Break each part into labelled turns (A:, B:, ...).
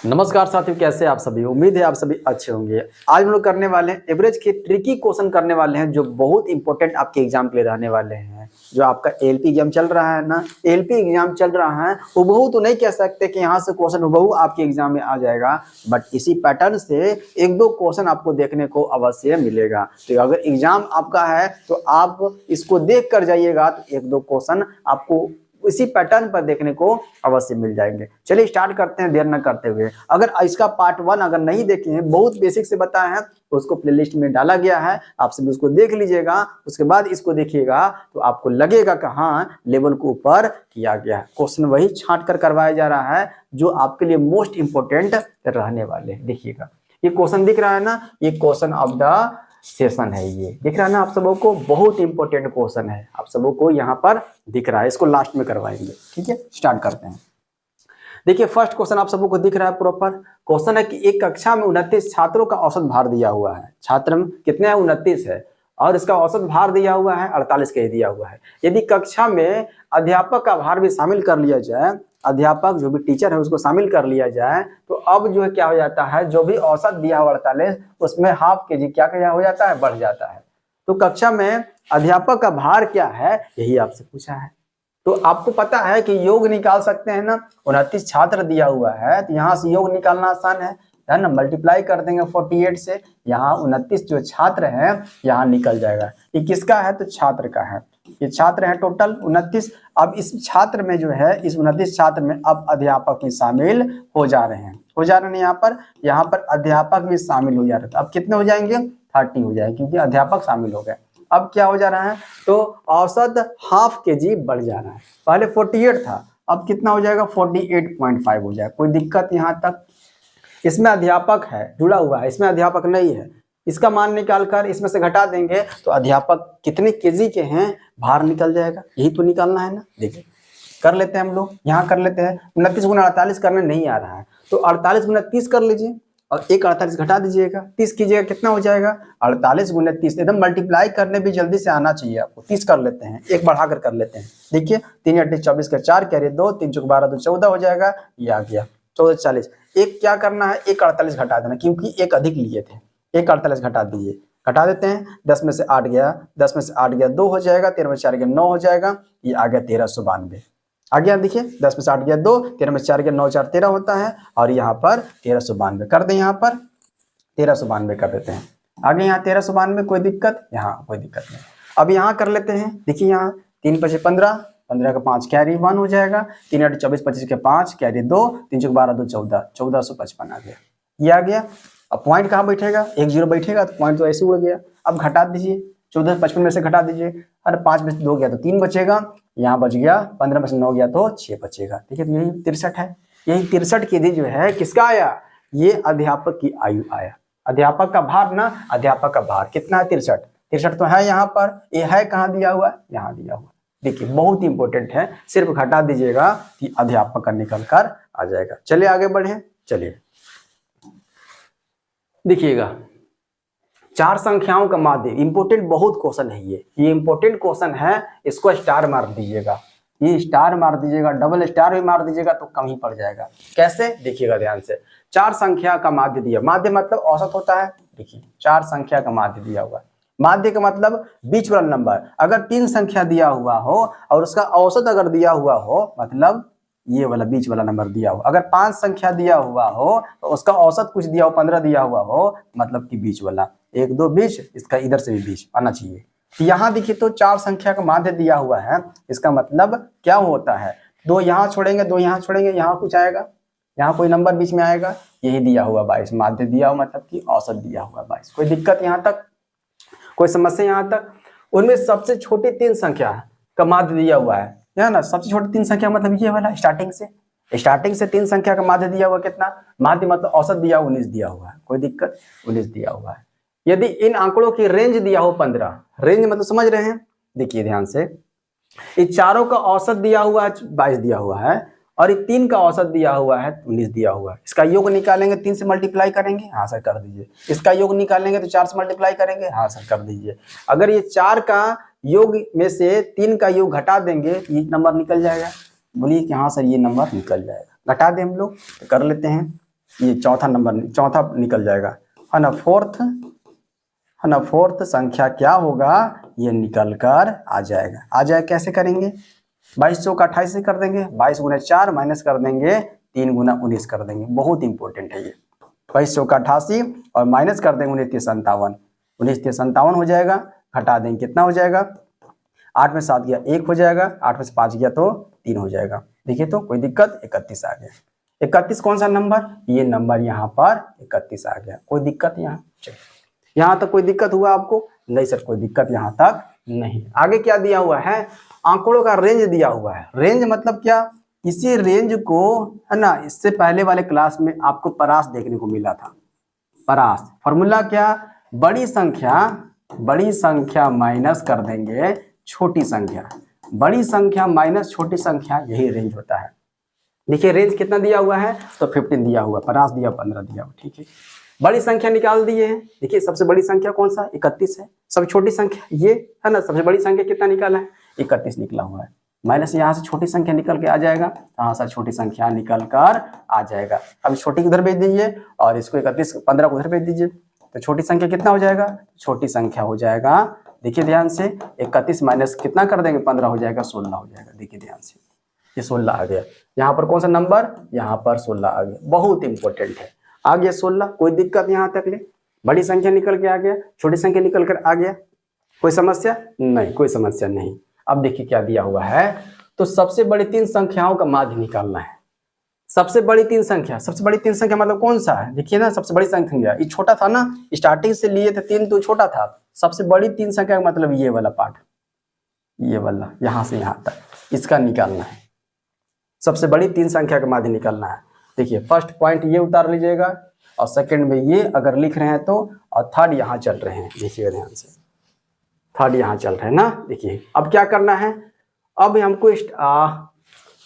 A: नमस्कार साथियों, कैसे आप सभी। उम्मीद है आप सभी अच्छे होंगे। आज हम लोग करने वाले हैं एवरेज के ट्रिकी क्वेश्चन करने वाले हैं जो बहुत इंपॉर्टेंट आपके एग्जाम के लिए रहने वाले हैं। जो आपका एलपी एग्जाम चल रहा है ना, एलपी एग्जाम चल रहा है, हुबहू तो नहीं कह सकते कि यहाँ से क्वेश्चन हुबहू आपके एग्जाम में आ जाएगा, बट इसी पैटर्न से एक दो क्वेश्चन आपको देखने को अवश्य मिलेगा। तो अगर एग्जाम आपका है तो आप इसको देख कर जाइएगा तो एक दो क्वेश्चन आपको इसी पैटर्न पर देखने को अवश्य मिल जाएंगे। चलिए स्टार्ट करते हैं देर न करते हुए। अगर इसका पार्ट 1 अगर नहीं देखे हैं, बहुत बेसिक से बताया है, तो उसको प्लेलिस्ट में डाला गया है, आप सभी उसको देख लीजिएगा। उसके बाद इसको देखिएगा तो आपको लगेगा कि हाँ, लेवल को ऊपर किया गया है। क्वेश्चन वही छांट कर करवाया जा रहा है जो आपके लिए मोस्ट इंपोर्टेंट रहने वाले हैं। देखिएगा, ये क्वेश्चन दिख रहा है ना, ये क्वेश्चन ऑफ द सेशन है। ये दिख रहा है ना आप सबों को, बहुत इंपॉर्टेंट क्वेश्चन है, आप सबों को यहाँ पर दिख रहा है। इसको लास्ट में करवाएंगे। ठीक है, स्टार्ट करते हैं। देखिए, फर्स्ट क्वेश्चन आप सबों को दिख रहा है प्रॉपर। क्वेश्चन है कि एक कक्षा में 29 छात्रों का औसत भार दिया हुआ है। छात्र कितने हैं? 29 है, और इसका औसत भार दिया हुआ है 48 के दिया हुआ है। यदि कक्षा में अध्यापक का भार भी शामिल कर लिया जाए, अध्यापक जो भी टीचर है उसको शामिल कर लिया जाए, तो अब जो है क्या हो जाता है, जो भी औसत दिया हुआ 48 उसमें हाफ केजी क्या हो जाता है, बढ़ जाता है। तो कक्षा में अध्यापक का भार क्या है, यही आपसे पूछा है। तो आपको पता है कि योग निकाल सकते हैं ना, 29 छात्र दिया हुआ है तो यहाँ से योग निकालना आसान है ना। मल्टीप्लाई कर देंगे 48 से, यहाँ 29 जो छात्र हैं यहाँ निकल जाएगा। ये किसका है? तो छात्र का है। ये छात्र है टोटल 29। अब इस छात्र में जो है, इस 29 छात्र में अब अध्यापक भी शामिल हो जा रहे हैं, यहाँ पर अध्यापक भी शामिल हो जा रहे हैं। अब कितने हो जाएंगे? 30 हो जाएंगे, क्योंकि अध्यापक शामिल हो गए। अब क्या हो जा रहा है, तो औसत हाफ केजी बढ़ जा रहा है। पहले 48 था, अब कितना हो जाएगा? 48.5 हो जाएगा। कोई दिक्कत यहाँ तक? इसमें अध्यापक है जुड़ा हुआ है, इसमें अध्यापक नहीं है। इसका मान निकालकर इसमें से घटा देंगे तो अध्यापक कितने केजी के हैं, भार निकल जाएगा। यही तो निकालना है ना। देखिए, कर लेते हैं हम लोग, यहाँ कर लेते हैं। 29 गुना 48 करने नहीं आ रहा है, तो 48 गुना 30 कर लीजिए और एक 48 घटा दीजिएगा, 30 कीजिएगा, कितना हो जाएगा? 48 गुना 30। एकदम मल्टीप्लाई करने भी जल्दी से आना चाहिए आपको। 30 कर लेते हैं, एक बढ़ाकर कर लेते हैं। देखिए, 3 8 24 का 4 कैरी 2, 3 चौक 12 2 14 हो जाएगा। ये आ गया 14 40। एक क्या करना है, एक 48 घटा देना, क्योंकि एक अधिक लिए थे। एक 48 घटा दीजिए, घटा देते हैं। 10 में से 8 गया, 10 में से 8 गया 2 हो जाएगा, 13 में 4 गया 9 हो जाएगा। ये आ गया 1392 आ गया। देखिए, 10 में से 8 गया 2, 13 में से 4 गया 9 4 13 होता है, और यहाँ पर 1392 कर दें। यहाँ पर 1392 कर देते हैं। आगे यहाँ 1392, कोई दिक्कत? यहाँ कोई दिक्कत नहीं। अब यहाँ कर लेते हैं। देखिए, यहाँ 3 5 15, 15 का 5 कैरी 1 हो जाएगा। 3 8 24 25 के 5 कैरी 2, 3 चौक 12 2 14, 1455 आ गया। ये आ गया। अब पॉइंट कहाँ बैठेगा? 1 0 बैठेगा, तो पॉइंट तो ऐसे हो गया। अब घटा दीजिए, 14 55 में से घटा दीजिए। अरे 5 में से 2 गया तो 3 बचेगा, यहाँ बच गया। 15 में से 9 गया तो 6 बचेगा। ठीक है, तो यही 63 है। यही 63 केजी जो है किसका आया? ये अध्यापक की आयु आया। अध्यापक का भार ना, अध्यापक का भार कितना है? 63। 63 तो है यहाँ पर, ये है कहाँ दिया हुआ है? यहाँ दिया हुआ। देखिए, बहुत इंपॉर्टेंट है, सिर्फ घटा दीजिएगा कि अध्यापक का निकल कर आ जाएगा। चलिए आगे बढ़े। चलिए देखिएगा, 4 संख्याओं का माध्य। इंपॉर्टेंट बहुत क्वेश्चन है ये इंपॉर्टेंट क्वेश्चन है। इसको स्टार मार दीजिएगा, ये स्टार मार दीजिएगा, डबल स्टार भी मार दीजिएगा तो कम ही पड़ जाएगा। कैसे? देखिएगा ध्यान से। 4 संख्या का माध्य दिया, माध्य मतलब औसत होता है। देखिए, 4 संख्या का माध्य दिया हुआ है। माध्य का मतलब बीच वाला नंबर। अगर 3 संख्या दिया हुआ हो और उसका औसत अगर दिया हुआ हो, मतलब ये वाला बीच वाला नंबर दिया हो। अगर 5 संख्या दिया हुआ हो तो उसका औसत कुछ दिया हो, 15 दिया हुआ हो, मतलब कि बीच वाला। 1 2 बीच, इसका इधर से भी बीच आना चाहिए। यहाँ देखिए, तो 4 संख्या का माध्य दिया हुआ है, इसका मतलब क्या होता है? 2 यहाँ छोड़ेंगे, 2 यहाँ छोड़ेंगे, यहाँ कुछ आएगा, यहाँ कोई नंबर बीच में आएगा। यही दिया हुआ 22 माध्य दिया हुआ, मतलब कि औसत दिया हुआ 22। कोई दिक्कत यहाँ तक? कोई समस्या यहाँ तक? उनमें सबसे छोटी 3 संख्या का माध्य दिया हुआ है ना। सबसे छोटी 3 संख्या मतलब ये वाला, स्टार्टिंग से 3 संख्या का माध्य दिया हुआ। कितना माध्य मतलब औसत दिया हुआ? 19 दिया हुआ है। कोई दिक्कत? 19 दिया हुआ है। यदि इन आंकड़ों की रेंज दिया हो 15, रेंज मतलब समझ रहे हैं? देखिए ध्यान से, इस चारों का औसत दिया हुआ है 22 दिया हुआ है, और ये 3 का औसत दिया हुआ है 19 दिया हुआ है। इसका योग निकालेंगे, 3 से मल्टीप्लाई करेंगे, हाँ सर कर दीजिए। इसका योग निकालेंगे तो 4 से मल्टीप्लाई करेंगे, हाँ सर कर दीजिए। अगर ये 4 का योग में से 3 का योग घटा देंगे, ये नंबर निकल जाएगा। बोलिए कि हाँ सर ये नंबर निकल जाएगा। घटा दें हम लोग, तो कर लेते हैं। ये चौथा नंबर, चौथा निकल जाएगा, है ना। फोर्थ, है ना, फोर्थ संख्या क्या होगा, ये निकल कर आ जाएगा। आ जाएगा कैसे करेंगे, 22 चौका 28 से कर देंगे, 22 गुना 4 माइनस कर देंगे 3 गुना 19 कर देंगे। बहुत इंपॉर्टेंट है ये, 22 चौका 88 और माइनस कर देंगे 19 3 57, 19 3 57 हो जाएगा। घटा देंगे कितना हो जाएगा, 8 में 7 गया 1 हो जाएगा, 8 में से 5 गया तो 3 हो जाएगा। देखिए तो कोई दिक्कत, 31 आ गया। 31 कौन सा नंबर, ये नंबर यहाँ पर 31 आ गया। कोई दिक्कत यहाँ, यहाँ तक कोई दिक्कत हुआ आपको? नहीं सर कोई दिक्कत यहाँ तक नहीं। आगे क्या दिया हुआ है, आंकड़ों का रेंज दिया हुआ है। रेंज मतलब क्या, इसी रेंज को, है ना, इससे पहले वाले क्लास में आपको परास देखने को मिला था। परास फॉर्मूला क्या, बड़ी संख्या माइनस कर देंगे छोटी संख्या, बड़ी संख्या माइनस छोटी संख्या, यही रेंज होता है। देखिए रेंज कितना दिया हुआ है, तो 15 दिया हुआ, परास दिया 15 दिया हुआ, ठीक है। बड़ी संख्या निकाल दिए हैं। देखिए सबसे बड़ी संख्या कौन सा, 31 है। सबसे छोटी संख्या ये है ना, सबसे बड़ी संख्या कितना निकाला है, 31 निकला हुआ है। माइनस यहाँ से छोटी संख्या निकल के आ जाएगा, यहाँ से छोटी संख्या निकल कर आ जाएगा। अब छोटी उधर भेज दीजिए और इसको 31 15 को उधर भेज दीजिए, तो छोटी संख्या कितना हो जाएगा, छोटी संख्या हो जाएगा। देखिए ध्यान से, 31 माइनस कितना कर देंगे 15 हो जाएगा, 16 हो जाएगा। देखिए ध्यान से, ये 16 आ गया। यहाँ पर कौन सा नंबर, यहाँ पर 16 आ गया। बहुत इंपॉर्टेंट है, आ गया 16। कोई दिक्कत यहाँ तक ले, बड़ी संख्या निकल के आ गया, छोटी संख्या निकल कर आ गया। कोई समस्या नहीं, कोई समस्या नहीं। अब देखिए क्या दिया हुआ है, तो सबसे बड़ी 3 संख्याओं का माध्य निकालना है। सबसे बड़ी 3 संख्या, सबसे बड़ी 3 संख्या मतलब कौन सा है, देखिए ना, सबसे बड़ी संख्या ये छोटा था ना, स्टार्टिंग से लिए थे 3 तो छोटा था। सबसे बड़ी 3 संख्या का मतलब ये वाला पार्ट, ये वाला यहाँ से यहाँ तक, इसका निकालना है। सबसे बड़ी 3 संख्या का माध्य निकालना है। देखिए फर्स्ट पॉइंट ये उतार लीजिएगा, और सेकंड में ये अगर लिख रहे हैं तो, और थर्ड यहाँ चल रहे हैं। देखिए ध्यान से, थर्ड यहाँ चल रहे हैं ना। देखिए अब क्या करना है, अब हमको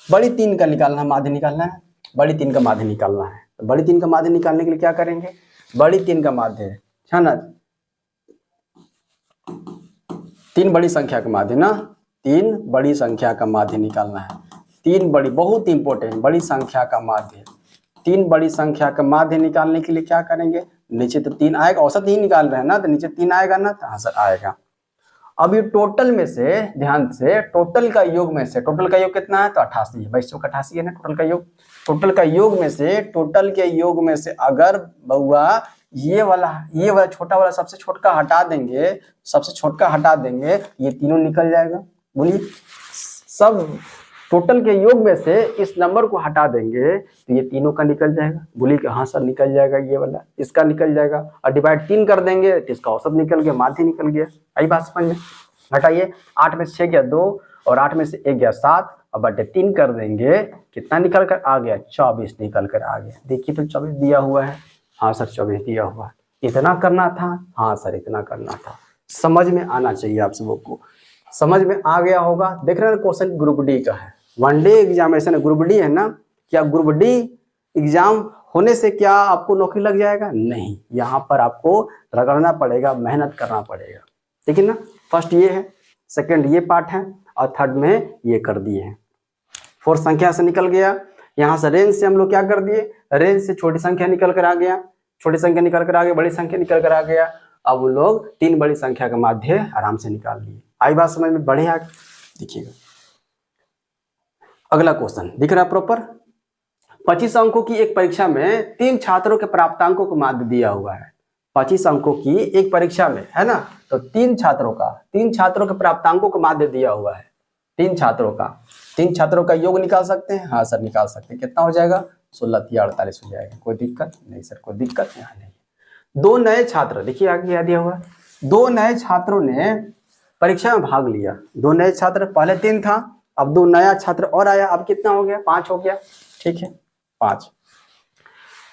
A: बड़ी 3 का निकालना, माध्य निकालना है। बड़ी 3 का माध्य निकालना है। तो बड़ी 3 का माध्य निकालने के लिए क्या करेंगे, बड़ी 3 का माध्य है ना, 3 बड़ी संख्या का माध्य ना, 3 बड़ी संख्या का माध्य निकालना है। 3 बड़ी, बहुत इंपॉर्टेंट, बड़ी संख्या का माध्य। 3 बड़ी संख्या का माध्य निकालने के लिए क्या करेंगे, नीचे तो 3 आएगा, औसत ही निकाल रहे हैं ना, तो नीचे 3 आएगा ना, तो आंसर आएगा। अब ये टोटल में से, ध्यान से, टोटल का योग में से, टोटल का योग कितना है, तो 88 है। 22 का 88 है ना टोटल का योग। टोटल का योग में से, टोटल के योग में से अगर बउआ ये वाला छोटा वाला सबसे छोटा हटा देंगे, सबसे छोटा हटा देंगे, ये तीनों निकल जाएगा। बोलिए, सब टोटल के योग में से इस नंबर को हटा देंगे तो ये तीनों का निकल जाएगा। बोलिए कि हाँ सर निकल जाएगा, ये वाला इसका निकल जाएगा, और डिवाइड 3 कर देंगे तो इसका औसत निकल गया, माध्य निकल गया। आई बात समझ में? घटाइए, 8 में से 6 गया 2, और 8 में से 1 गया 7, और बटे 3 कर देंगे, कितना निकल कर आ गया, 24 निकल कर आ गया। देखिए तो 24 दिया हुआ है, हाँ सर 24 दिया हुआ है। इतना करना था, हाँ सर इतना करना था। समझ में आना चाहिए आप सबों को, समझ में आ गया होगा। देख रहे हैं क्वेश्चन ग्रुप डी का है, 1 डे एग्जामिनेशन ग्रुप डी है ना। क्या ग्रुप डी एग्जाम होने से क्या आपको नौकरी लग जाएगा? नहीं, यहाँ पर आपको रगड़ना पड़ेगा, मेहनत करना पड़ेगा। ठीक है ना। फर्स्ट ये है, सेकंड ये पार्ट है, और थर्ड में ये कर दिए हैं। फोर्थ संख्या से निकल गया, यहाँ से रेंज से हम लोग क्या कर दिए, रेंज से छोटी संख्या निकल कर आ गया, छोटी संख्या निकल कर आ गया, बड़ी संख्या निकल कर आ गया। अब उन लोग 3 बड़ी संख्या का माध्य आराम से निकाल लिए। आई बात समझ में? बढ़िया। देखिएगा अगला क्वेश्चन दिख रहा है प्रॉपर। 25 अंकों की एक परीक्षा में 3 छात्रों के प्राप्तांकों को माध्य दिया हुआ है। 25 अंकों की एक परीक्षा में, है ना, तो 3 छात्रों के प्राप्तांकों को माध्य दिया हुआ है। 3 छात्रों का योग निकाल सकते हैं? हाँ सर निकाल सकते हैं। कितना हो जाएगा? 16 3 48 हो जाएगा। कोई दिक्कत नहीं सर, कोई दिक्कत यहाँ नहीं। 2 नए छात्र, देखिए आगे क्या दिया हुआ है, 2 नए छात्रों ने परीक्षा में भाग लिया। 2 नए छात्र, पहले 3 था, अब 2 नया छात्र और आया, अब कितना हो गया? 5 हो गया। ठीक है, 5।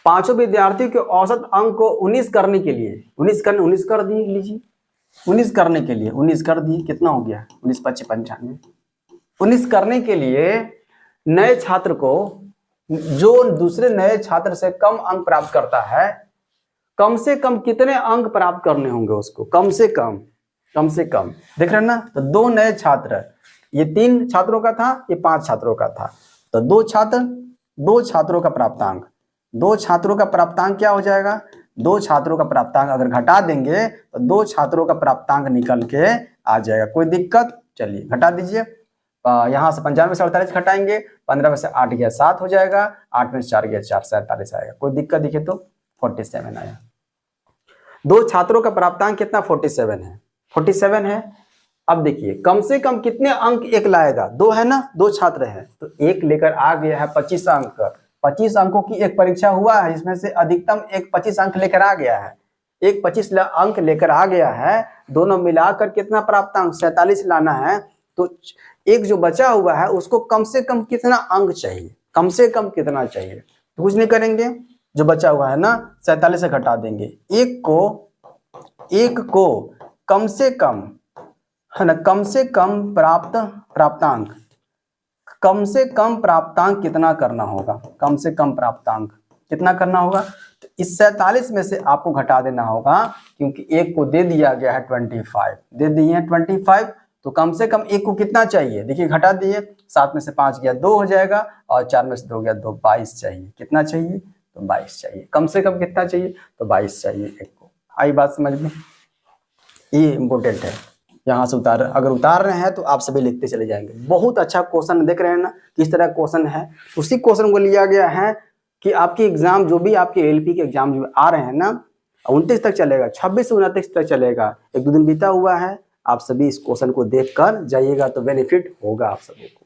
A: पांचों विद्यार्थियों के औसत अंक को 19 करने के लिए, 19 कर दिए, लीजिए 19 करने के लिए 19 कर दिए, कितना हो गया? 19 25 95। 19 करने के लिए नए छात्र को, जो दूसरे नए छात्र से कम अंक प्राप्त करता है, कम से कम कितने अंक प्राप्त करने होंगे उसको? कम से कम देख रहे हैं ना। तो 2 नए छात्र, ये 3 छात्रों का था, ये 5 छात्रों का था, तो 2 छात्रों का प्राप्तांक, दो छात्रों का प्राप्तांक क्या हो जाएगा, दो छात्रों का प्राप्तांक अगर घटा देंगे तो दो छात्रों का प्राप्तांक निकल के आ जाएगा। कोई दिक्कत? चलिए घटा दीजिए। यहाँ से 95 में से 48 घटाएंगे, 15 में से 8 गया 7 हो जाएगा, 8 में से 4 गया 4, 47 आएगा। कोई दिक्कत दिखे तो 47 आया। दो छात्रों का प्राप्तांक कितना 47 है, 47 है। अब देखिए कम से कम कितने अंक एक लाएगा, दो है ना, दो छात्र हैं तो एक लेकर आ गया है 25 अंक। 25 अंकों की एक परीक्षा हुआ है, इसमें से अधिकतम एक 25 अंक लेकर आ गया है, एक 25 अंक लेकर आ गया है। दोनों मिलाकर कितना प्राप्तांक 47 लाना है, तो एक जो बचा हुआ है उसको कम से कम कितना अंक चाहिए, कम से कम कितना चाहिए, तो कुछ नहीं करेंगे, जो बचा हुआ है ना 47 से घटा देंगे, एक को कम से कम है ना, कम से कम प्राप्तांक कम से कम प्राप्तांक कितना करना होगा, कम से कम प्राप्तांक कितना करना होगा, तो इस 47 में से आपको घटा देना होगा, क्योंकि एक को दे दिया गया है 25, दे दिए हैं 25, तो कम से कम एक को कितना चाहिए, देखिए घटा दिए, 7 में से 5 गया 2 हो जाएगा, और 4 में से 2 गया 2, 22 चाहिए। कितना चाहिए, तो 22 चाहिए। कम से कम कितना चाहिए, तो 22 चाहिए एक को। आई बात समझ में, ये इंपॉर्टेंट है। यहाँ से अगर उतार रहे हैं तो आप सभी लिखते चले जाएंगे। बहुत अच्छा क्वेश्चन देख रहे हैं ना किस तरह क्वेश्चन है। उसी क्वेश्चन को लिया गया है कि आपकी एग्जाम जो भी आपके एलपी के एग्जाम जो आ रहे हैं ना 29 तक चलेगा, 26 से 29 तक चलेगा, 1-2 दिन बीता हुआ है। आप सभी इस क्वेश्चन को देख कर जाइएगा तो बेनिफिट होगा आप सभी को।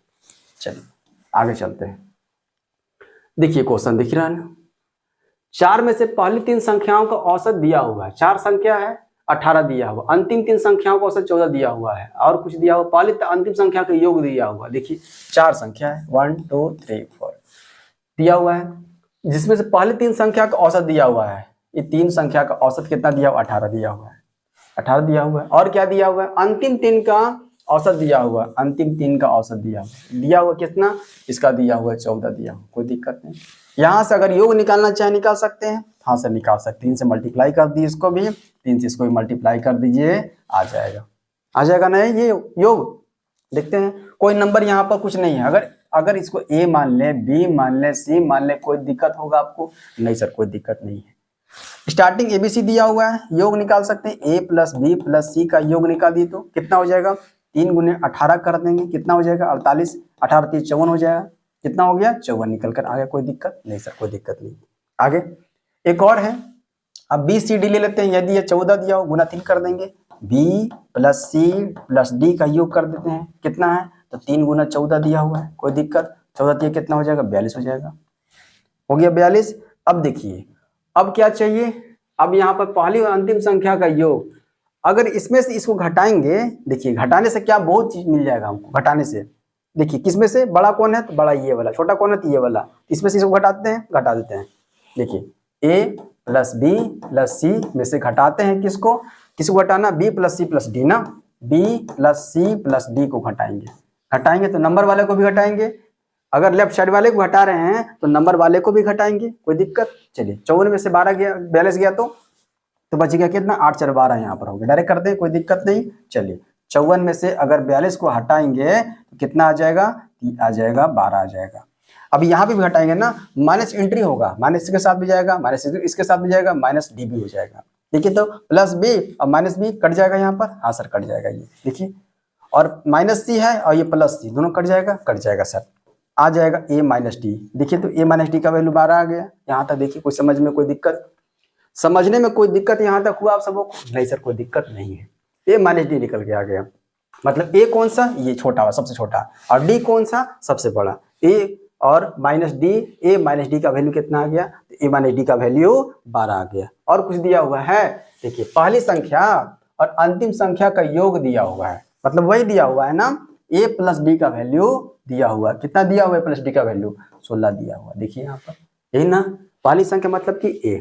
A: चलिए आगे चलते हैं। देखिए क्वेश्चन दिख रहा है ना, 4 में से पहली 3 संख्याओं का औसत दिया हुआ है। 4 संख्या है, 18 दिया हुआ, अंतिम 3 संख्याओं का औसत 14 दिया हुआ है, और कुछ दिया हुआ, पहली अंतिम संख्या का योग दिया हुआ। देखिए 4 संख्या है 1 2 3 4 दिया हुआ है, जिसमें से पहली 3 संख्या का औसत दिया हुआ है। ये 3 संख्या का औसत कितना दिया हुआ, 18 दिया हुआ है, 18 दिया हुआ है। और क्या दिया हुआ है, अंतिम 3 का औसत दिया हुआ, अंतिम 3 का औसत दिया हुआ कितना, इसका दिया हुआ 14 दिया हुआ। कोई दिक्कत नहीं, यहाँ से अगर योग निकालना चाहे निकाल सकते हैं, हाँ से निकाल सकते हैं। 3 से मल्टीप्लाई कर दिए इसको भी, 3 से इसको भी मल्टीप्लाई कर दीजिए, आ जाएगा ना ये योग। देखते हैं, कोई नंबर यहाँ पर कुछ नहीं है। अगर इसको ए मान ले, बी मान ले, सी मान ले, कोई दिक्कत होगा आपको? नहीं सर कोई दिक्कत नहीं है। स्टार्टिंग एबीसी दिया हुआ है, योग निकाल सकते हैं। ए प्लस बी प्लस सी का योग निकाल दी तो कितना हो जाएगा, 3 गुने 18 कर देंगे, कितना हो जाएगा 48, 18 3 54 हो जाएगा। कितना हो गया 54 निकल कर आ गया। कोई दिक्कत नहीं सर, कोई दिक्कत नहीं। आगे एक और है, अब बी सी डी ले लेते हैं। यदि ये 14 दिया हो, गुना 3 कर देंगे, B plus C plus D का योग कर देते हैं। कितना है, तो 3 गुना 14 दिया हुआ है। कोई दिक्कत, 14 दिया कितना हो जाएगा 42 हो जाएगा। हो गया 42। अब देखिए अब क्या चाहिए, अब यहाँ पर पहली और अंतिम संख्या का योग, अगर इसमें से इसको घटाएंगे, देखिए घटाने से क्या बहुत चीज मिल जाएगा हमको। घटाने से देखिए किसमें से बड़ा कौन है, तो बड़ा ये वाला, छोटा कौन है तो ये वाला, इसमें से इसको घटाते हैं, घटा देते हैं। देखिए A plus B plus C में से घटाते हैं किसको घटाना, B plus C plus D ना, B plus C plus D को घटाएंगे तो नंबर वाले को भी घटाएंगे। अगर लेफ्ट साइड वाले को घटा रहे हैं तो नंबर वाले को भी घटाएंगे। कोई दिक्कत, चलिए 54 में से 12 गया, 42 गया तो बच गया कितना 8 4 12 यहाँ पर हो गया। डायरेक्ट कर दें, कोई दिक्कत नहीं। चलिए 54 में से अगर 42 को हटाएंगे तो कितना आ जाएगा, आ जाएगा 12 आ जाएगा। अब यहाँ पे भी घटाएंगे ना, माइनस एंट्री होगा, माइनस के साथ भी जाएगा, माइनस इसके साथ भी जाएगा, माइनस डी भी हो जाएगा। देखिए तो प्लस बी और माइनस बी कट जाएगा यहाँ पर, हाँ सर कट जाएगा ये देखिए, और माइनस सी है और ये प्लस सी, दोनों कट जाएगा सर, आ जाएगा ए माइनस डी। देखिए तो ए माइनस डी का वैल्यू 12 आ गया। यहाँ तक देखिए कोई समझ में कोई दिक्कत, समझने में कोई दिक्कत यहाँ तक हुआ आप सबको? नहीं सर कोई दिक्कत नहीं है। ए माइनस डी निकल के आ गया, मतलब ए कौन सा, ये छोटा हुआ सबसे छोटा, और डी कौन सा सबसे बड़ा। ए और माइनस डी, ए माइनस डी का वैल्यू कितना आ गया, तो ए माइनस डी का वैल्यू 12 आ गया। और कुछ दिया हुआ है, देखिए पहली संख्या और अंतिम संख्या का योग दिया हुआ है, मतलब वही दिया हुआ है ना, ए प्लस डी का वैल्यू दिया हुआ, कितना दिया हुआ है प्लस डी का वैल्यू 16 दिया हुआ। देखिए यहाँ पर यही ना, पहली संख्या मतलब कि ए,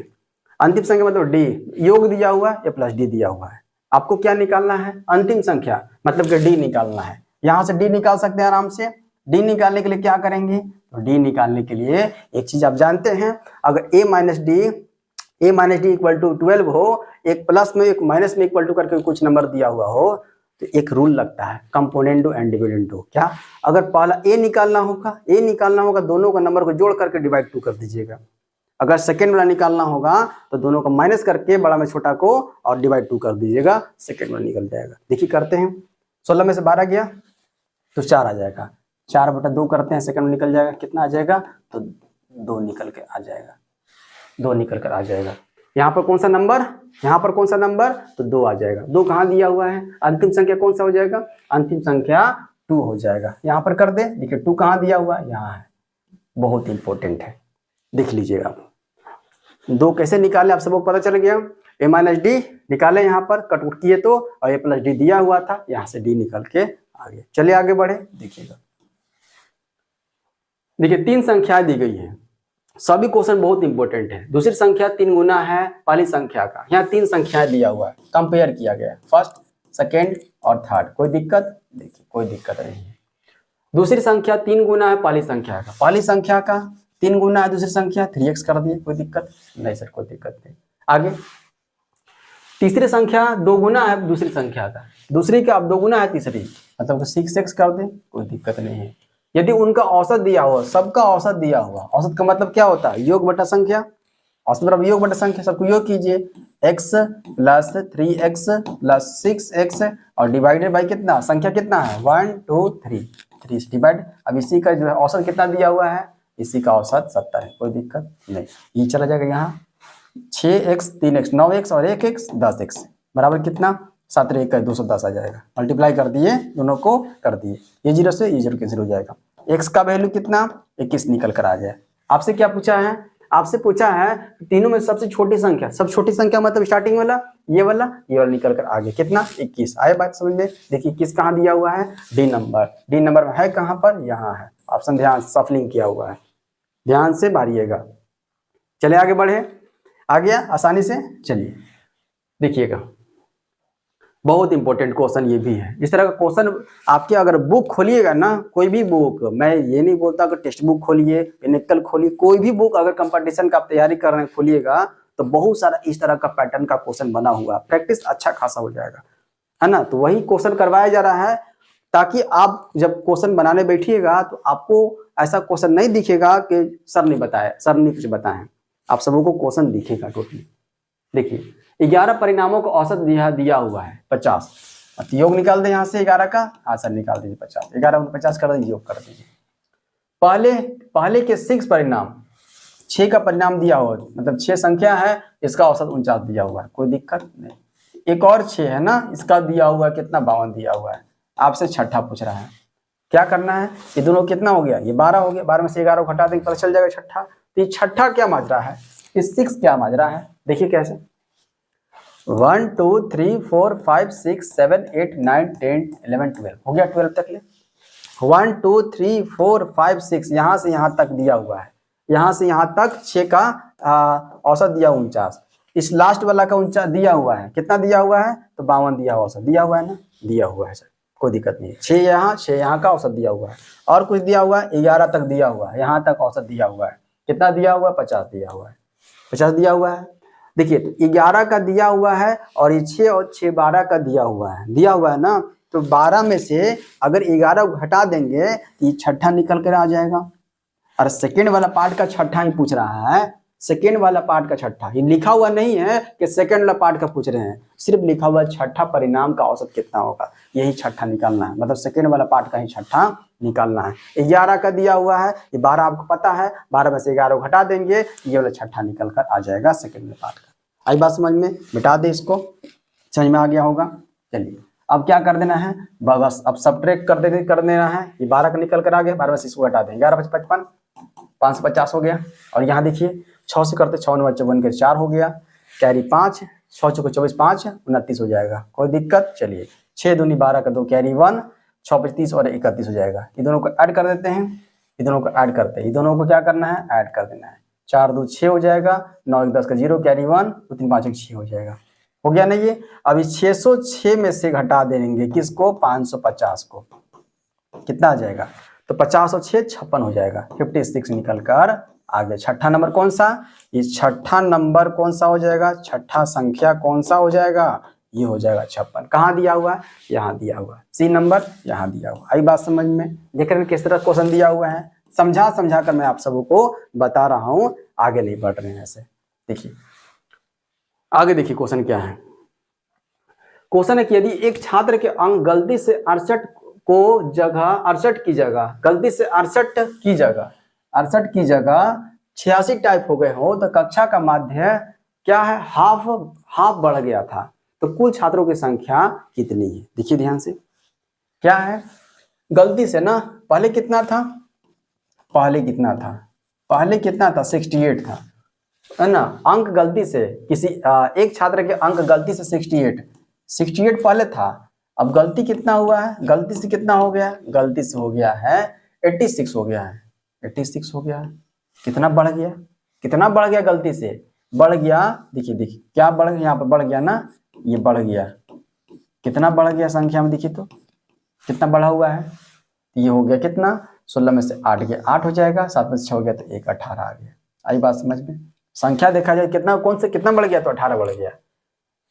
A: अंतिम संख्या मतलब डी, योग दिया हुआ है, ए प्लस डी दिया हुआ है। आपको क्या निकालना है, अंतिम संख्या मतलब कि डी निकालना है। यहाँ से डी निकाल सकते हैं आराम से। डी निकालने के लिए क्या करेंगे, तो डी निकालने के लिए एक चीज आप जानते हैं, अगर ए माइनस डी इक्वल टू 12 हो, एक प्लस में एक माइनस में इक्वल टू करके कुछ नंबर दिया हुआ हो, तो एक रूल लगता है कंपोनेंडो एंड डिविडेंडो। क्या, अगर पहला ए निकालना होगा, दोनों का नंबर को जोड़ करके डिवाइड 2 कर दीजिएगा। अगर सेकेंड वाला निकालना होगा तो दोनों को माइनस करके बड़ा में छोटा को और डिवाइड 2 कर दीजिएगा, सेकेंड वाला निकल जाएगा। देखिए करते हैं, 16 में से 12 गया तो 4 आ जाएगा, 4/2 करते हैं, सेकेंड में निकल जाएगा, कितना आ जाएगा तो 2 निकल के आ जाएगा, 2 निकल कर आ जाएगा। यहाँ पर कौन सा नंबर, यहाँ पर कौन सा नंबर तो 2 आ जाएगा। 2 कहाँ दिया हुआ है, अंतिम संख्या कौन सा हो जाएगा, अंतिम संख्या 2 हो जाएगा। यहाँ पर कर दे, देखिए 2 कहाँ दिया हुआ है, यहाँ है, बहुत इंपॉर्टेंट है, देख लीजिएगा। 2 कैसे निकाले आप सबको पता चल गया। a माइनस डी निकाले, यहाँ पर कट किए तो, और a प्लस डी दिया हुआ था, यहाँ से d निकल के आगे। चलिए आगे बढ़े, देखिएगा। देखिए 3 संख्याएं दी गई है, सभी क्वेश्चन बहुत इंपॉर्टेंट है। दूसरी संख्या 3 गुना है पहली संख्या का, यहाँ 3 संख्याएं दिया हुआ है, कंपेयर किया गया, फर्स्ट, सेकेंड और थर्ड। कोई दिक्कत, देखिए कोई दिक्कत नहीं है। दूसरी संख्या 3 गुना है पहली संख्या का, पहली संख्या का 3 गुना है दूसरी संख्या, 3x कर दिए, कोई दिक्कत नहीं सर, कोई दिक्कत नहीं। आगे तीसरी संख्या 2 गुना है दूसरी संख्या का, दूसरी का अब 2 गुना है तीसरी, मतलब 6x कर दे, कोई दिक्कत नहीं है। यदि उनका औसत दिया हुआ, सबका औसत दिया हुआ, औसत का मतलब क्या होता है, योग बटा संख्या, औसत मतलब योग बटा संख्या, सबको योग कीजिए, x plus 3x plus 6x और डिवाइडेड बाई कितना, संख्या कितना है 1 2 3, 3 डिवाइड। अब इसी का जो है औसत कितना दिया हुआ है, इसी का औसत 70 है, कोई दिक्कत नहीं। ये चला जाएगा यहाँ 6x 3x 9x और 1x 10x बराबर कितना 7 1 210 आ जाएगा। मल्टीप्लाई कर दिए, दोनों को कर दिए, ये 0 से ये 0 कैंसिल हो जाएगा। x का वैल्यू कितना 21 निकल कर आ गया। आपसे क्या पूछा है, आपसे पूछा है तीनों में सबसे छोटी संख्या, सब छोटी संख्या मतलब स्टार्टिंग वाला, ये वाला निकल कर आ गया, कितना 21। आए बात समझ में। देखिए 21 कहाँ दिया हुआ है, डी नंबर है कहाँ पर, यहाँ है, ऑप्शन ध्यान सफलिंग किया हुआ है, ध्यान से बारिएगा। चले आगे बढ़े, आ गया आसानी से। चलिए देखिएगा, बहुत इंपॉर्टेंट क्वेश्चन ये भी है। इस तरह का क्वेश्चन आपके अगर बुक खोलिएगा ना, कोई भी बुक, मैं ये नहीं बोलता अगर टेक्स्ट बुक खोलिए, निकल खोलिए, कोई भी बुक अगर कंपटीशन का आप तैयारी कर रहे हैं खोलिएगा तो बहुत सारा इस तरह का पैटर्न का क्वेश्चन बना हुआ, प्रैक्टिस अच्छा खासा हो जाएगा, है ना। तो वही क्वेश्चन करवाया जा रहा है ताकि आप जब क्वेश्चन बनाने बैठिएगा तो आपको ऐसा क्वेश्चन नहीं दिखेगा कि सर नहीं बताया, सर नहीं कुछ बताए, आप सबों को क्वेश्चन दिखेगा टोटली। देखिए 11 परिणामों का औसत दिया हुआ है 50, योग निकाल दे यहाँ से 11 का, हाँ सर निकाल दीजिए 50, 11 में 50 कर दीजिए, योग कर दीजिए। पहले के 6 परिणाम, 6 का परिणाम दिया हुआ, मतलब 6 संख्या है, इसका औसत 49 दिया हुआ है, कोई दिक्कत नहीं। एक और 6 है ना, इसका दिया हुआ है कितना 52 दिया हुआ है। आपसे छठा पूछ रहा है, क्या करना है, ये दोनों कितना हो गया, ये 12 हो गया, 12 में से 11 घटा देंगे पता चल जाएगा छठा। तो ये छठा क्या माजरा है, इस 6 क्या माजरा है, देखिए कैसे 1 2 3 4 5 6 7 8 9 10 11 12 हो गया, 12 तक ले। 1 2 3 4 5 6 यहाँ से यहाँ तक दिया हुआ है, यहाँ से यहाँ तक 6 का औसत दिया 49, इस लास्ट वाला का 49 दिया हुआ है, कितना दिया हुआ है तो 52 दिया हुआ, औसत दिया हुआ है ना, दिया हुआ है सर, कोई दिक्कत नहीं है। 6 यहाँ का औसत दिया हुआ है, और कुछ दिया हुआ है 11 तक दिया हुआ है, यहाँ तक औसत दिया हुआ है, कितना दिया हुआ है 50 दिया हुआ है, 50 दिया हुआ है। देखिए तो 11 का दिया हुआ है और ये 6 और 6 12 का दिया हुआ है ना, तो 12 में से अगर 11 घटा देंगे तो ये छठा निकल कर आ जाएगा। और सेकेंड वाला पार्ट का छठा ही पूछ रहा है, सेकेंड वाला पार्ट का छठा, ये लिखा हुआ नहीं है कि सेकेंड वाला पार्ट का पूछ रहे हैं, सिर्फ लिखा हुआ छठा परिणाम का औसत कितना होगा, यही छठा निकालना है, मतलब सेकेंड वाला पार्ट का ही छठा निकालना है। 11 का दिया हुआ है, ये 12 आपको पता है, 12 में से 11 घटा देंगे, ये वाला छठा निकल कर आ जाएगा सेकेंड वाला पार्ट का। आई बात समझ में, मिटा दे इसको, समझ में आ गया होगा। चलिए अब क्या कर देना है, बस अब सब्ट्रैक्ट कर देना है, ये 12 का निकल कर आ गया, 12 में से इसको हटा देंगे, 11 5 55 550 हो गया। और यहाँ देखिए 6 से करते 6 9 54 के 4 हो गया, कैरी 5, 6 चौको 24 5 29 हो जाएगा, कोई दिक्कत। चलिए 6 दूनी 12 का 2 कैरी 1, 6 5 30 और 31 हो जाएगा। ये दोनों को ऐड कर देते हैं, ये दोनों को ऐड करते हैं, ये दोनों को क्या करना है ऐड कर देना है, 4 2 6 हो जाएगा, 9 1 10 का 0 कैरी 1, 2 3 5 1 6 हो जाएगा, हो गया ना ये। अब इस 606 में से घटा देंगे किसको 550 को, कितना आ जाएगा तो 50 और 6 56 हो जाएगा, 56 निकल कर आ गया। छठा नंबर कौन सा, ये छठा नंबर कौन सा हो जाएगा, छठा संख्या कौन सा हो जाएगा, ये हो जाएगा 56। कहाँ दिया हुआ है, यहाँ दिया हुआ है, सी नंबर यहाँ दिया हुआ। आई बात समझ में, देख रहे हैं किस तरह क्वेश्चन दिया हुआ है, समझा समझा कर मैं आप सबों को बता रहा हूं, आगे नहीं बढ़ रहे हैं ऐसे। देखिए आगे देखिए क्वेश्चन क्या है। क्वेश्चन है कि यदि एक छात्र के अंक गलती से 68 की जगह गलती से 68 की जगह 86 टाइप हो गए हो तो कक्षा का माध्य क्या है, हाफ बढ़ गया था, तो कुल छात्रों की संख्या कितनी है। देखिए ध्यान से क्या है, गलती से ना पहले कितना था, पहले कितना था 68 था, है ना। अंक गलती से किसी एक छात्र के अंक गलती से 68 पहले था, अब गलती कितना हुआ है, गलती से कितना हो गया, गलती से हो गया है 86 हो गया है, 86 हो गया है। कितना बढ़ गया, कितना बढ़ गया, गलती से बढ़ गया। देखिए क्या बढ़ गया, यहाँ पर बढ़ गया ना, ये बढ़ गया, कितना बढ़ गया संख्या में, देखिए तो कितना बढ़ा हुआ है, ये हो गया कितना 16 में से 8 गया, 8 हो जाएगा, 7 में से 6 हो गया तो 1 18 आ गया। आई बात समझ में, संख्या देखा जाए कितना कौन से कितना बढ़ गया तो 18 बढ़ गया।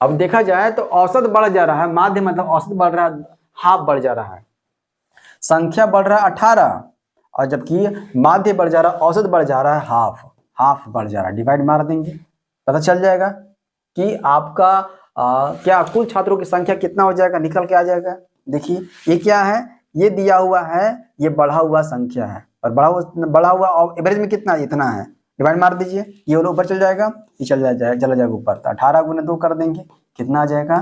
A: अब देखा जाए तो औसत बढ़ जा रहा है, माध्य मतलब औसत बढ़ रहा है, हाफ बढ़ जा रहा है, संख्या बढ़ रहा है 18 और जबकि माध्य बढ़ जा रहा है, औसत बढ़ जा रहा है हाफ बढ़ जा रहा है। डिवाइड मार देंगे पता चल जाएगा कि आपका क्या कुल छात्रों की संख्या कितना हो जाएगा, निकल के आ जाएगा। देखिए ये क्या है, ये दिया हुआ है, ये बढ़ा हुआ संख्या है और बढ़ा हुआ और एवरेज में कितना इतना है, डिवाइड मार दीजिए, ये वाला ऊपर चल जाएगा, ये चला जाएगा ऊपर, तो 18 गुना 2 कर देंगे, कितना आ जाएगा,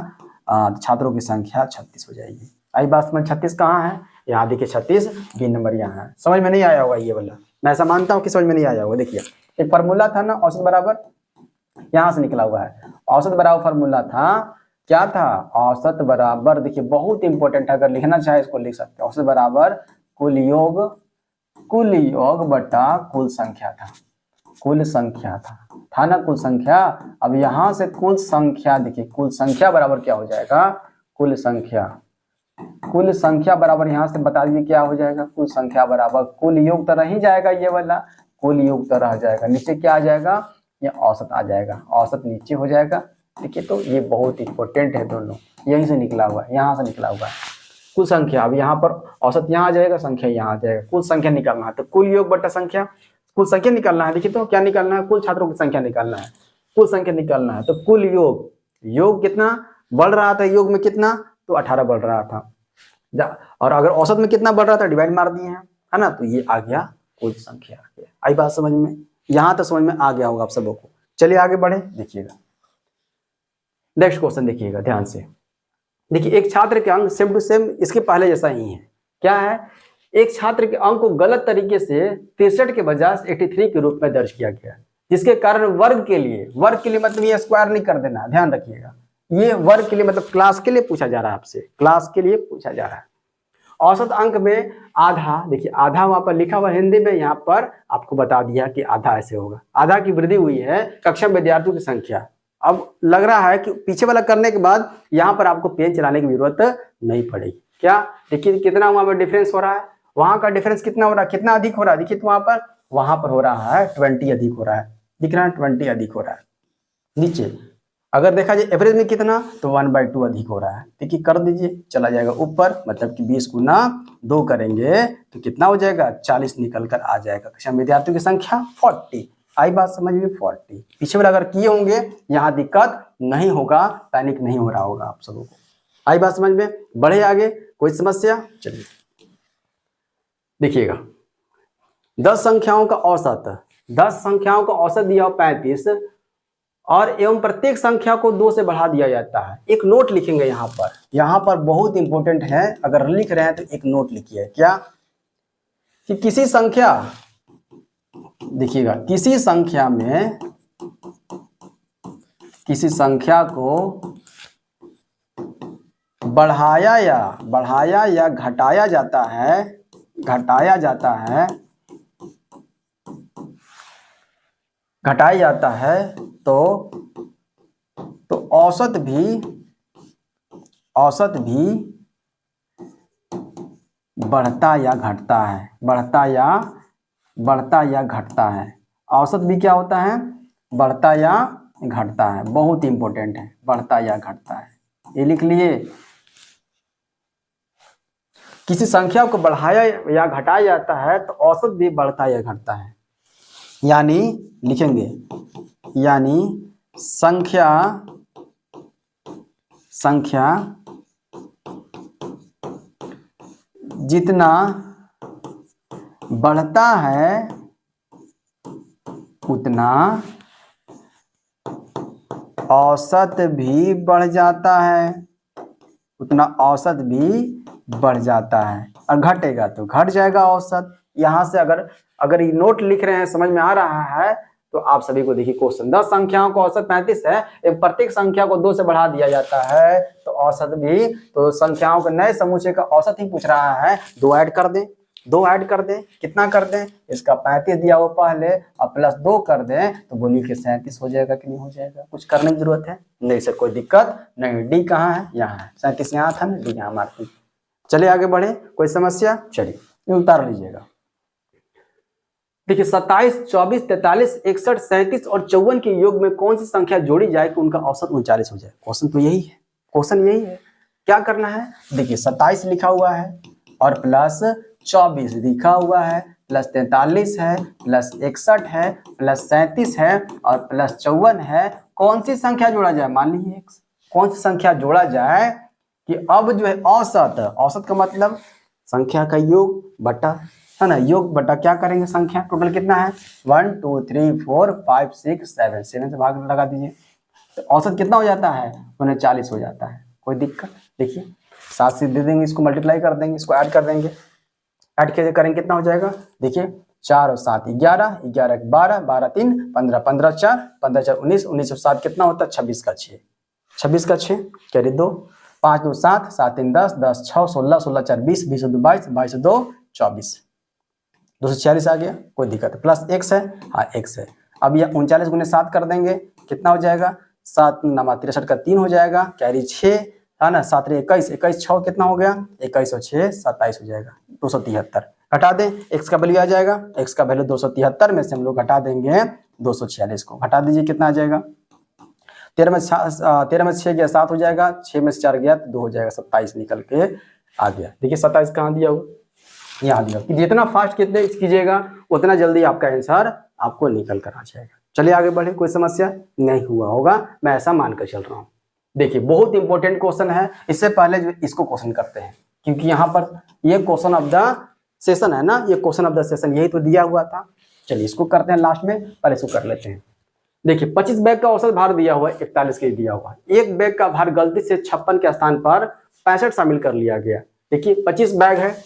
A: छात्रों की संख्या 36 हो जाएगी। आई बात समझ, 36 कहाँ है, यहाँ देखिए 36 बी नंबर यहाँ है। समझ में नहीं आया होगा ये वाला, मैं ऐसा मानता हूँ कि समझ में नहीं आया होगा। देखिए एक फार्मूला था ना, औसत बराबर यहाँ से निकला हुआ है, औसत बराबर फार्मूला था, क्या था, औसत बराबर, देखिए बहुत इंपॉर्टेंट है, अगर लिखना चाहे इसको लिख सकते हैं, औसत बराबर कुल योग बटा कुल संख्या था, कुल संख्या था ना, कुल संख्या। अब यहां से कुल संख्या, देखिए कुल संख्या बराबर क्या हो जाएगा, कुल संख्या बराबर यहां से बता दीजिए क्या हो जाएगा, कुल संख्या बराबर कुल योग तो रह ही जाएगा, ये वाला कुल योग तो रह जाएगा, नीचे क्या आ जाएगा, ये औसत आ जाएगा, औसत नीचे हो जाएगा। देखिए तो ये बहुत इंपॉर्टेंट है, दोनों यहीं से निकला हुआ है, यहाँ से निकला हुआ है कुल संख्या। अब यहाँ पर औसत यहाँ आ जाएगा, संख्या यहाँ आ जाएगा, कुल संख्या निकालना है तो कुल योग बटा संख्या, कुल संख्या निकालना है। देखिए तो क्या निकालना है, कुल छात्रों की संख्या निकालना है, कुल संख्या निकालना है तो कुल योग कितना बढ़ रहा था, योग में कितना तो 18 बढ़ रहा था, और अगर औसत में कितना बढ़ रहा था डिवाइड मार दिए हैं, है ना, तो ये आ गया कुल संख्या आ गया। आई बात समझ में, यहाँ तक समझ में आ गया होगा आप सबों को। चलिए आगे बढ़े, देखिएगा नेक्स्ट क्वेश्चन देखिएगा ध्यान से। देखिए एक छात्र के अंक सेम टू सेम इसके पहले जैसा ही है, क्या है, एक छात्र के अंक को गलत तरीके से 63 के बजाय 83 के रूप में दर्ज किया गया, जिसके कारण वर्ग के लिए मतलब ये स्क्वायर नहीं कर देना, ध्यान रखिएगा, ये वर्ग के लिए मतलब क्लास के लिए पूछा जा रहा है आपसे, क्लास के लिए पूछा जा रहा है। औसत अंक में आधा, देखिए आधा वहां पर लिखा हुआ हिंदी में, यहाँ पर आपको बता दिया कि आधा ऐसे होगा, आधा की वृद्धि हुई है कक्षा में विद्यार्थियों की संख्या। अब लग रहा है कि पीछे वाला करने के बाद यहाँ पर आपको पेन चलाने की जरूरत नहीं पड़ेगी। क्या देखिए कितना वहां पर डिफरेंस हो रहा है, वहां का डिफरेंस कितना हो रहा है, कितना अधिक हो रहा है, देखिए तो वहां पर हो रहा है 20 अधिक हो रहा है, दिख रहा है 20 अधिक हो रहा है। नीचे अगर देखा जाए एवरेज में कितना तो 1/2 अधिक हो रहा है, देखिए कर दीजिए, चला जाएगा ऊपर, मतलब कि 20 गुना 2 करेंगे तो कितना हो जाएगा 40 निकल कर आ जाएगा, कक्षा में विद्यार्थियों की संख्या 40। आई बात समझ में, 40। पीछे वाला अगर किए होंगे यहाँ दिक्कत नहीं होगा, पैनिक नहीं हो रहा होगा आप सबों को। आई बात समझ में, बढ़े आगे, कोई समस्या। चलिए देखिएगा 10 संख्याओं का औसत दिया हो 35 और एवं प्रत्येक संख्या को 2 से बढ़ा दिया जाता है। एक नोट लिखेंगे यहाँ पर बहुत इंपॉर्टेंट है, अगर लिख रहे हैं तो एक नोट लिखिए, क्या कि किसी संख्या, देखिएगा किसी संख्या को बढ़ाया या घटाया जाता है तो औसत भी बढ़ता या घटता है, औसत भी क्या होता है, बढ़ता या घटता है, बहुत इंपॉर्टेंट है, बढ़ता या घटता है, ये लिख लिए। किसी संख्या को बढ़ाया या घटाया जाता है तो औसत भी बढ़ता या घटता है। यानी लिखेंगे, यानी संख्या जितना बढ़ता है उतना औसत भी बढ़ जाता है, उतना औसत भी बढ़ जाता है। और घटेगा तो घट जाएगा औसत। यहाँ से अगर ये नोट लिख रहे हैं, समझ में आ रहा है, तो आप सभी को देखिए क्वेश्चन 10 संख्याओं का औसत 35 है, प्रत्येक संख्या को 2 से बढ़ा दिया जाता है तो औसत भी, तो संख्याओं के नए समूचे का औसत ही पूछ रहा है। 2 ऐड कर दें, 2 ऐड कर दें, कितना कर दें, इसका 35 दिया हो पहले, अब प्लस 2 कर दें तो बोलिए कि 37 हो जाएगा कि नहीं हो जाएगा। कुछ करने की जरूरत है नहीं सर, कोई दिक्कत नहीं। डी कहाँ है, यहाँ है, 37 यहाँ था ना, डी यहाँ मारते। चलिए आगे बढ़े, कोई समस्या, चलिए उतार लीजिएगा। देखिए 27, 24, 43, 61, 37 और 54 के योग में कौन सी संख्या जोड़ी जाए कि उनका औसत 39 हो जाए। क्वेश्चन तो यही है, क्वेश्चन यही है। क्या करना है, देखिए 27 लिखा हुआ है और प्लस 24 लिखा हुआ है, प्लस 43 है, प्लस 61 है, प्लस 37 है और प्लस 54 है। कौन सी संख्या जोड़ा जाए, मान लीजिए कौन सी संख्या जोड़ा जाए कि अब जो है औसत, औसत का मतलब संख्या का योग बटा, है ना, योग बटा क्या करेंगे, संख्या टोटल कितना है 1 2 3 4 5 6 7 7 से भाग लगा दीजिए तो औसत कितना हो जाता है 39 हो जाता है। कोई दिक्कत, देखिए 7 से दे देंगे, इसको मल्टीप्लाई कर देंगे, इसको ऐड कर देंगे, ऐड कैसे करेंगे, कितना हो जाएगा, देखिए 4 और 7 11, 11 12, 12 3 15, 15 4, 15 4 19, 19 और 7 कितना होता है 26 का 6, 26 का 6 कैरी 2, 5 2 7, 7 3 10, 10 6 16, 16 4 20, 20 2 22, 22 2 24, 246 आ गया। कोई दिक्कत है, प्लस x है, हाँ x है। अब ये 39 गुने 7 कर देंगे, कितना हो जाएगा 7 नमा 63 का 3 हो जाएगा, कैरी 6 है ना, 7 21, 21 6 कितना हो गया 21 और 6 27 हो जाएगा, 273 घटा दें, x का वैल्यू आ जाएगा, x का वैल्यू 273 में से हम लोग घटा देंगे 246 को, घटा दीजिए कितना आ जाएगा, 13 में 6 गया 7 हो जाएगा, 6 में से 4 गया तो 2 हो जाएगा, 27 निकल के आ गया। देखिए 27 कहाँ दिया हो, यहाँ दिया। जितना फास्ट कितने कीजिएगा उतना जल्दी आपका आंसर आपको निकल कर आ जाएगा। चलिए आगे बढ़े, कोई समस्या नहीं हुआ होगा, मैं ऐसा मानकर चल रहा हूँ। देखिए बहुत इंपॉर्टेंट क्वेश्चन है, इससे पहले जो इसको क्वेश्चन करते हैं क्योंकि यहाँ पर ये क्वेश्चन ऑफ द सेशन है ना, ये क्वेश्चन ऑफ द सेशन यही तो दिया हुआ था। चलिए इसको करते हैं लास्ट में, पहले इसको कर लेते हैं। देखिए 25 बैग का औसत भार दिया हुआ है, 41 के दिया हुआ है, एक बैग का भार गलती से 56 के स्थान पर 65 शामिल कर लिया गया। देखिए 25 बैग है,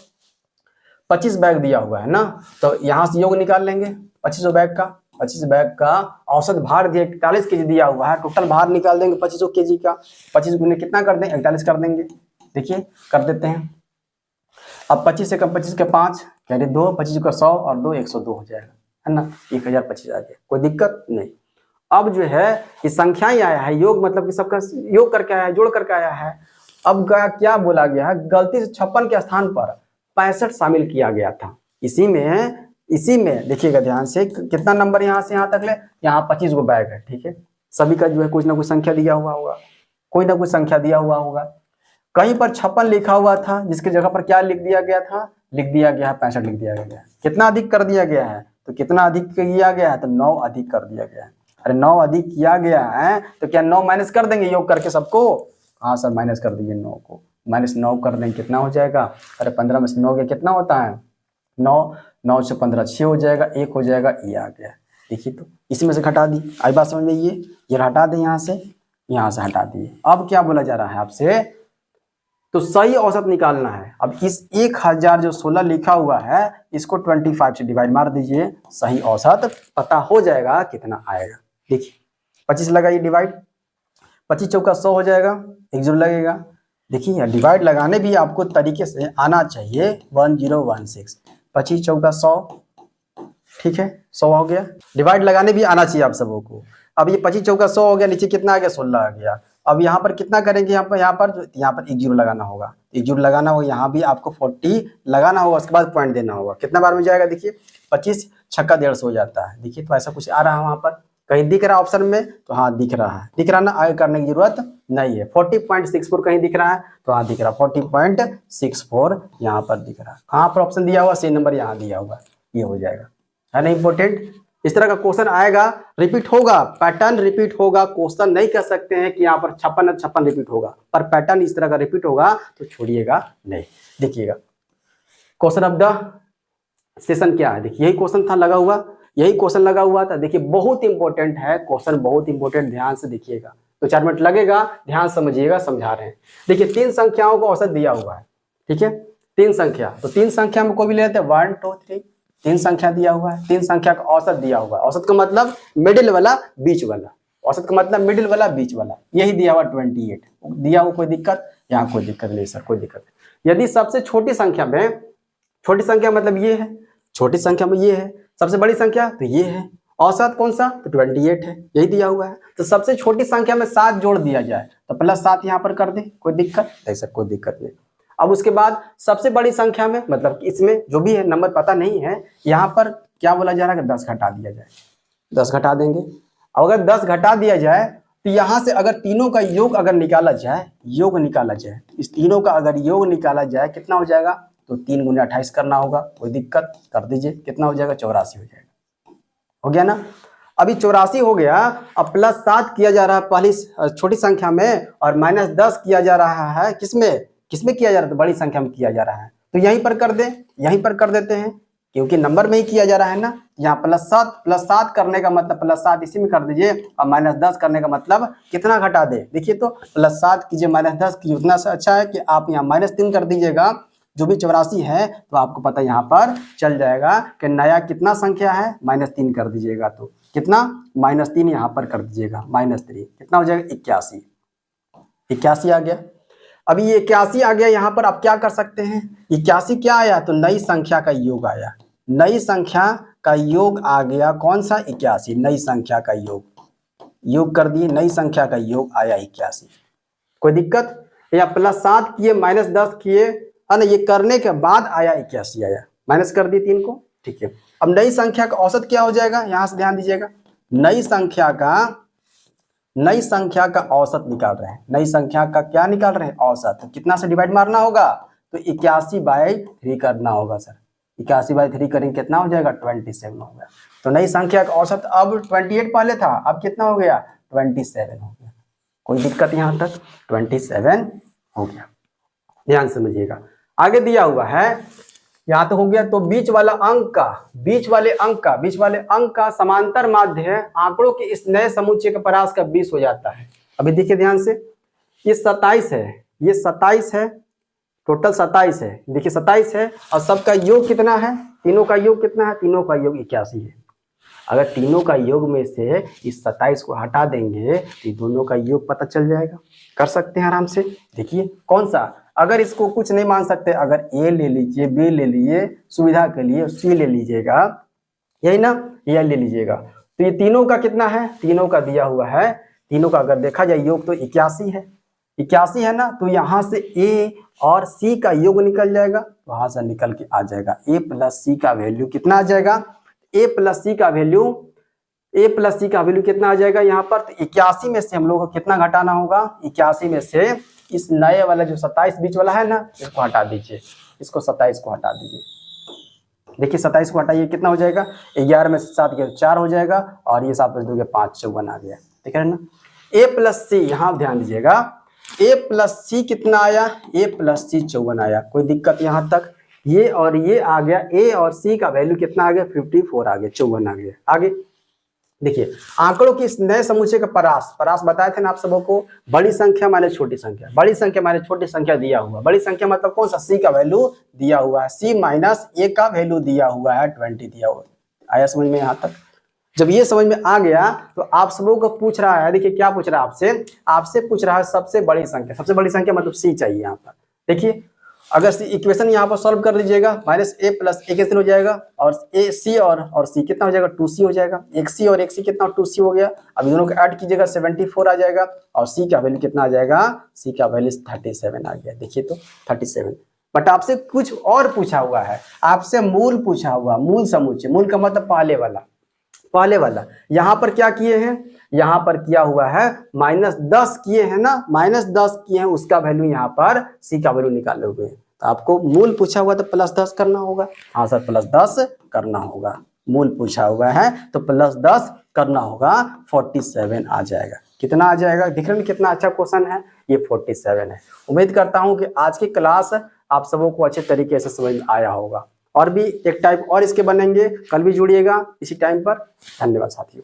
A: 25 बैग दिया हुआ है ना, तो यहाँ से योग निकाल लेंगे 25 बैग का औसत भार दिया 41 केजी दिया हुआ है, टोटल भार निकाल देंगे 25 केजी का, 25 गुने कितना कर देंगे 41 कर देंगे। देखिए कर देते हैं, अब 25 से कम 25 के 5 कैरी 2, 25 का 100 और 2 102 हो जाएगा, है ना, 1025 आ गया, कोई दिक्कत नहीं। अब जो है ये संख्या ही आया है, योग मतलब कि सबका योग करके आया है, जोड़ करके आया है। अब क्या बोला गया है, गलती से 56 के स्थान पर 65 शामिल किया गया था। इसी में देखिएगा ध्यान से, कितना नंबर यहाँ से यहाँ तक ले, यहाँ 25 गो बैग है, ठीक है, सभी का जो है कुछ ना कुछ संख्या दिया हुआ होगा, कोई ना कुछ संख्या दिया हुआ होगा। कहीं पर 56 लिखा हुआ था, जिसकी जगह पर क्या लिख दिया गया था, लिख दिया गया है 65 लिख दिया गया है। कितना अधिक कर दिया गया है, तो कितना अधिक किया गया है, तो 9 अधिक कर दिया गया है। अरे 9 अधिक किया गया है तो क्या 9 माइनस कर देंगे योग करके सबको, हाँ सर माइनस कर दीजिए 9 को, -9 कर देंगे कितना हो जाएगा, अरे 15 में से 9 गया कितना होता है 9, 9 से 15 6 हो जाएगा, 1 हो जाएगा, ये आ गया। देखिए तो इसी में से घटा दी, आई बात समझ में, ये हटा दें यहाँ से हटा दिए। अब क्या बोला जा रहा है आपसे, तो सही औसत निकालना है। अब इस 1000 जो 16 लिखा हुआ है इसको 25 से डिवाइड मार दीजिए, सही औसत पता हो जाएगा कितना आएगा। देखिए 25 लगाइए डिवाइड, 25 चौका 100 हो जाएगा, 1 0 लगेगा। देखिए डिवाइड लगाने भी आपको तरीके से आना चाहिए, 1016, 25 चौका 100, ठीक है 100 हो गया। डिवाइड लगाने भी आना चाहिए आप सबों को। अब ये 25 चौका 100 हो गया, नीचे कितना आ गया 16 आ गया। अब यहाँ पर कितना करेंगे, यहाँ पर 1 0 लगाना होगा, 1 0 लगाना होगा, यहाँ भी आपको 40 लगाना होगा, उसके बाद पॉइंट देना होगा। कितना बार में जाएगा, देखिए 25 छक्का 150 हो जाता है। देखिए तो ऐसा कुछ आ रहा है वहाँ पर, कहीं दिख रहा है ऑप्शन में? तो हाँ दिख रहा है, दिख रहा ना, आगे करने की जरूरत नहीं है। 40.64 कहीं दिख रहा है? तो हाँ दिख रहा है, 40.64 यहाँ पर दिख रहा है। कहाँ पर ऑप्शन दिया हुआ? सी नंबर यहाँ दिया हुआ, ये हो जाएगा, है ना इंपॉर्टेंट। इस तरह का क्वेश्चन आएगा, रिपीट होगा, पैटर्न रिपीट होगा। क्वेश्चन नहीं कह सकते हैं कि यहाँ पर 56 रिपीट होगा, पर पैटर्न इस तरह का रिपीट होगा तो छोड़िएगा नहीं। देखिएगा क्वेश्चन ऑफ द सेशन क्या है, देखिए यही क्वेश्चन था लगा हुआ, यही क्वेश्चन लगा हुआ था। देखिए बहुत इंपॉर्टेंट है क्वेश्चन, बहुत इंपॉर्टेंट, ध्यान से देखिएगा। तो 4 मिनट लगेगा, ध्यान समझिएगा, समझा रहे हैं। देखिए 3 संख्याओं का औसत दिया हुआ है, ठीक है, 3 संख्या। तो 3 संख्या में कोई भी लेते हैं 1 2 3, 3 संख्या दिया हुआ है, 3 संख्या का औसत दिया हुआ है। औसत का मतलब मिडिल वाला, बीच वाला, औसत का मतलब मिडिल वाला, बीच वाला, यही दिया हुआ 28 दिया हुआ। कोई दिक्कत? यहाँ कोई दिक्कत नहीं सर, कोई दिक्कत नहीं। यदि सबसे छोटी संख्या में, छोटी संख्या मतलब ये है, छोटी संख्या में ये है, सबसे बड़ी संख्या तो ये है, औसत कौन सा? तो 28 है, यही दिया हुआ है। तो सबसे छोटी संख्या में 7 जोड़ दिया जाए तो +7 यहाँ पर कर दे, कोई दिक्कत नहीं सर, कोई दिक्कत नहीं। अब उसके बाद सबसे बड़ी संख्या में, मतलब इसमें जो भी है नंबर पता नहीं है, यहाँ पर क्या बोला जा रहा है कि 10 घटा दिया जाए, 10 घटा देंगे। अब अगर 10 घटा दिया जाए तो यहाँ से अगर तीनों का योग अगर निकाला जाए, योग निकाला जाए, इस तीनों का अगर योग निकाला जाए कितना हो जाएगा? तो 3 × 28 करना होगा, कोई दिक्कत? कर दीजिए, कितना हो जाएगा? 84 हो जाएगा, हो गया ना। अभी 84 हो गया, अब +7 किया जा रहा है पहली छोटी संख्या में, और -10 किया जा रहा है किसमें? किसमें किया जा रहा है? तो बड़ी संख्या में किया जा रहा है। तो यहीं पर कर दे, यहीं पर कर देते हैं, क्योंकि नंबर में ही किया जा रहा है ना। यहाँ +7 करने का मतलब +7 इसी में कर दीजिए, और -10 करने का मतलब कितना घटा दे? देखिए तो +7 कीजिए -10 कीजिए, उतना अच्छा है कि आप यहाँ -3 कर दीजिएगा, जो भी 84 है, तो आपको पता यहाँ पर चल जाएगा कि नया कितना संख्या है, -3 कर दीजिएगा। तो कितना? -3 यहाँ पर कर दीजिएगा, -3 कितना हो जाएगा? 81, 81 आ गया। अभी ये 81 आ गया, यहाँ पर आप क्या कर सकते हैं? 81 क्या आया? तो नई संख्या का योग आया, नई संख्या का योग आ गया, कौन सा? 81, नई संख्या का योग, योग कर दिए, नई संख्या का योग आया 81, कोई दिक्कत? या +7 किए, -10 किए, है, ये करने के बाद आया 81 आया, माइनस कर दिए 3 को, ठीक है। अब नई संख्या का औसत क्या हो जाएगा? यहां से ध्यान दीजिएगा, नई संख्या का औसत निकाल रहे हैं, नई संख्या का क्या निकाल रहे हैं? औसत। तो कितना से डिवाइड मारना होगा? तो 81/3 करना होगा सर, 81/3 करेंगे कितना हो जाएगा? 27 हो गया। तो नई संख्या का औसत अब 28 पहले था, अब कितना हो गया? 27 हो गया, कोई दिक्कत यहाँ तक? 27 हो गया, ध्यान समझिएगा। आगे दिया हुआ है, यहाँ तो हो गया। तो बीच वाले अंक का समांतर माध्य आंकड़ों के इस नए समुच्चय के परास का 20 हो जाता है। अभी देखिए ध्यान से, ये 27 है, ये 27 है, टोटल 27 है, देखिए 27 है, और सबका योग कितना है? तीनों का योग कितना है? तीनों का योग 81 है। अगर तीनों का योग में से इस 27 को हटा देंगे तो दोनों का योग पता चल जाएगा, कर सकते हैं आराम से। देखिए कौन सा, अगर इसको कुछ नहीं मान सकते, अगर ए ले लीजिए, बी ले लीजिए, सुविधा के लिए सी ले लीजिएगा, यही ना, ये ले लीजिएगा। तो ये तीनों का कितना है? तीनों का दिया हुआ है, तीनों का अगर देखा जाए योग तो 81 है, 81 है ना। तो यहाँ से ए और सी का योग निकल जाएगा, वहां से निकल के आ जाएगा ए प्लस सी का वैल्यू कितना आ जाएगा? ए प्लस सी का वैल्यू कितना आ जाएगा यहाँ पर? तो 81 में से हम लोग को कितना घटाना होगा? 81 में से इस नए वाला जो 27 बीच वाला है ना, इसको हटा दीजिए, इसको 27 को हटा दीजिए। देखिए 27 को हटाइए, कितना हो जाएगा? 11 में से 7 गया 4 हो जाएगा, और ये 7 + 2 = 5, 54 आ गया, ठीक है ना। ए प्लस सी, यहाँ ध्यान दीजिएगा, ए प्लस सी कितना आया? ए प्लस सी 54 आया, कोई दिक्कत यहाँ तक? ये और ये आ गया, ए और सी का वैल्यू कितना आ गया? 54 आ गया, 54 आ गया। आगे देखिए, आंकड़ों की इस नए समुच्चय का परास बताए थे ना आप सबों को, बड़ी संख्या माइनस छोटी संख्या, बड़ी संख्या माइनस छोटी संख्या दिया हुआ, बड़ी संख्या मतलब कौन सा? सी का वैल्यू दिया हुआ है, सी माइनस ए का वैल्यू दिया हुआ है 20 दिया हुआ। आया समझ में यहाँ तक? जब ये समझ में आ गया तो आप सबों को पूछ रहा है, देखिए क्या पूछ रहा है आपसे पूछ रहा है सबसे बड़ी संख्या, सबसे बड़ी संख्या मतलब सी चाहिए यहाँ पर। देखिए अगर इक्वेशन यहाँ पर सॉल्व कर दीजिएगा, -a + a कितना हो जाएगा, और ए सी और सी कितना हो जाएगा? 2c हो जाएगा, एक सी और एक सी कितना? 2c हो गया। अब दोनों को ऐड कीजिएगा, 74 आ जाएगा, और सी का वैल्यू कितना आ जाएगा? सी का वैल्यू 37 आ गया। देखिए तो 37, बट आपसे कुछ और पूछा हुआ है, आपसे मूल पूछा हुआ, मूल समुच्चय, मूल का मतलब पहले वाला, पहले वाला। यहाँ पर क्या किए हैं, यहाँ पर किया हुआ है -10 किए हैं ना, -10 किए हैं, उसका वैल्यू यहाँ पर सी का वैल्यू निकाले हुए हैं। तो आपको मूल पूछा हुआ तो +10 करना होगा। हाँ सर +10 करना होगा, मूल पूछा हुआ है तो +10 करना होगा, 47 आ जाएगा। कितना आ जाएगा, दिख रहे हैं कितना अच्छा क्वेश्चन है, ये 47 है। उम्मीद करता हूँ कि आज की क्लास आप सबों को अच्छे तरीके से समझ में आया होगा। और भी एक टाइप और इसके बनेंगे, कल भी जुड़िएगा इसी टाइम पर। धन्यवाद साथियों।